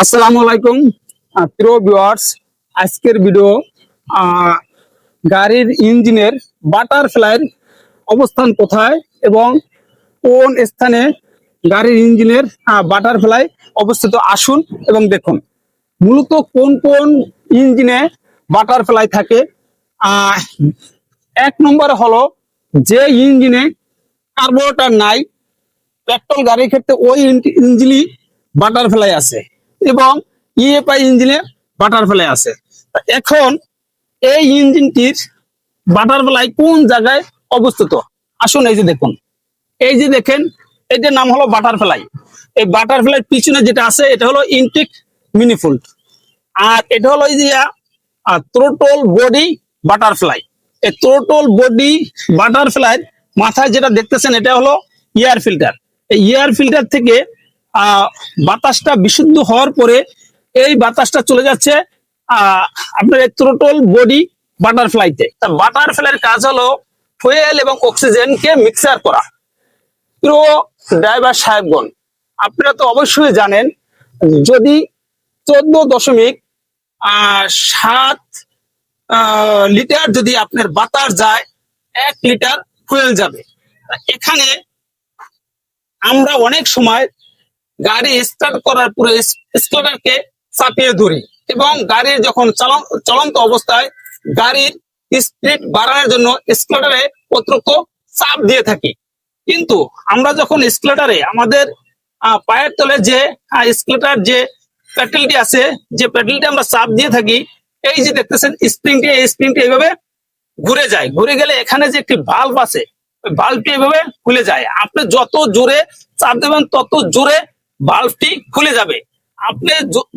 আসসালামু আলাইকুম প্রিয় ভিউয়ার্স। আজকের ভিডিও গাড়ির ইঞ্জিনের বাটারফ্লাইয়ের অবস্থান কোথায় এবং কোন স্থানে গাড়ির ইঞ্জিনের বাটারফ্লাই অবস্থিত, আসুন এবং দেখুন মূলত কোন কোন ইঞ্জিনে বাটারফ্লাই থাকে। আহ, এক নম্বরে হলো যে ইঞ্জিনে কার্বোরেটর নাই, পেট্রোল গাড়ির ক্ষেত্রে ওই ইঞ্জিনই বাটারফ্লাই আছে এবং ইএফআই ইঞ্জিনে বাটারফ্লাই আছে। এখন এই ইঞ্জিনটির বাটারফ্লাই কোন জায়গায় অবস্থিত, আসুন এই যে দেখুন, এই যে দেখেন এটার নাম হলো বাটারফ্লাই। এই বাটারফ্লাই পিছনে যেটা আছে এটা হলো ইনটেক মিনিফোল্ড, আর এটা হলো এই যে থ্রোটল বডি বাটারফ্লাই। এই থ্রোটল বডি বাটারফ্লাই মাথায় যেটা দেখতেছেন এটা হলো এয়ার ফিল্টার। এই এয়ার ফিল্টার থেকে বাতাসটা বিশুদ্ধ হওয়ার পরে এই বাতাসটা চলে যাচ্ছে আপনার থ্রোটল বডি বাটারফ্লাইতে। বাটারফ্লাইয়ের কাজ হলো ফুয়েল এবং অক্সিজেনকে মিক্সার করা। প্রিয় ড্রাইভার সাহেবগণ, আপনারা তো অবশ্যই জানেন যদি 14.7 লিটার যদি আপনার বাতাস যায় 1 লিটার ফুয়েল যাবে। এখানে আমরা অনেক সময় গাড়ি স্টার্ট করার পরে স্টার্টারকে চাপিয়ে ধরি এবং গাড়ির যখন চলন্ত অবস্থায় গাড়ির স্পিড বাড়ানোর জন্য স্টার্টারে অতিরিক্ত চাপ দিয়ে থাকি। কিন্তু আমরা যখন স্টার্টারে আমাদের পায়ের তলে যে স্টার্টার যে প্যাডেলটি আছে, যে প্যাডেলটি আমরা চাপ দিয়ে থাকি, এই যে দেখতেছেন স্প্রিংটি, এই স্প্রিংটি এইভাবে ঘুরে যায়। ঘুরে গেলে এখানে যে একটি ভালভ আছে, ওই ভালভটি এইভাবে খুলে যায়। আপনি যত জোরে চাপ দেবেন তত জোরে ভালভটি খুলে যাবে। আপনি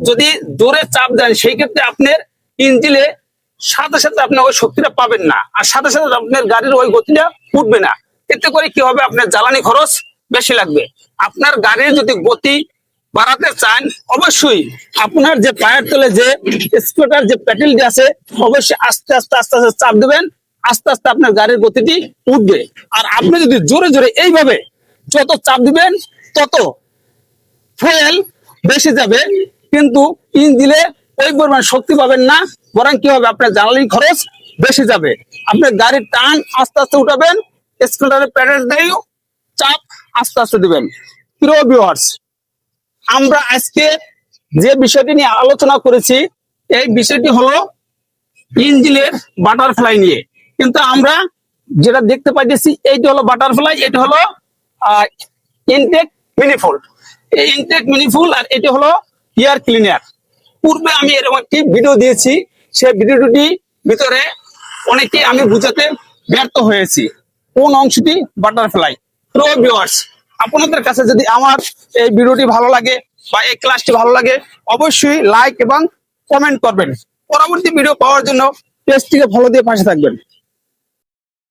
যদি জোরে চাপ দেন সেই ক্ষেত্রে আপনার ইঞ্জিনে সাথে সাথে আপনি ওই শক্তিটা পাবেন না, আর সাথে সাথে আপনার গাড়ির ওই গতিটা উঠবে না। এতে করে কি হবে, আপনার জ্বালানি খরচ বেশি লাগবে। আপনার গাড়ির যদি গতি বাড়াতে চান অবশ্যই আপনার যে পায়ের তলে যে স্কুটার যে প্যাডেলটি আছে অবশ্যই আস্তে আস্তে আস্তে আস্তে চাপ দেবেন, আস্তে আস্তে আপনার গাড়ির গতিটি উঠবে। আর আপনি যদি জোরে জোরে এইভাবে যত চাপ দিবেন তত ফুয়েল বেশি যাবে, কিন্তু ইঞ্জিনে ওই পরিমাণ শক্তি পাবেন না, বরং কি হবে আপনার জ্বালানি খরচ বেশি যাবে। আপনার গাড়ির টান আস্তে আস্তে উঠাবেন, স্কুটারের প্যাডেল দিয়েও চাপ আস্তে আস্তে দিবেন। প্রিয় ভিউয়ার্স, আমরা আজকে যে বিষয়টি নিয়ে আলোচনা করেছি এই বিষয়টি হলো ইঞ্জিনের বাটারফ্লাই নিয়ে, কিন্তু আমরা যেটা দেখতে পাইতেছি এইটা হলো বাটারফ্লাই, এটা হলো ইনটেক মিনিফোল্ড। এই ইনটেক মিনিফোল্ড আর এটা হলো এয়ার ক্লিনার। পূর্বে আমি এরকম একটি ভিডিও দিয়েছি, সেই ভিডিওটি ভিতরে অনেকে আমি বুঝাতে ব্যর্থ হয়েছি কোন অংশটি বাটারফ্লাই। প্রিয় ভিউয়ার্স, আপনাদের কাছে যদি আমার এই ভিডিওটি ভালো লাগে বা এই ক্লাসটি ভালো লাগে অবশ্যই লাইক এবং কমেন্ট করবেন। পরবর্তী ভিডিও পাওয়ার জন্য পেজটিকে ফলো দিয়ে পাশে থাকবেন।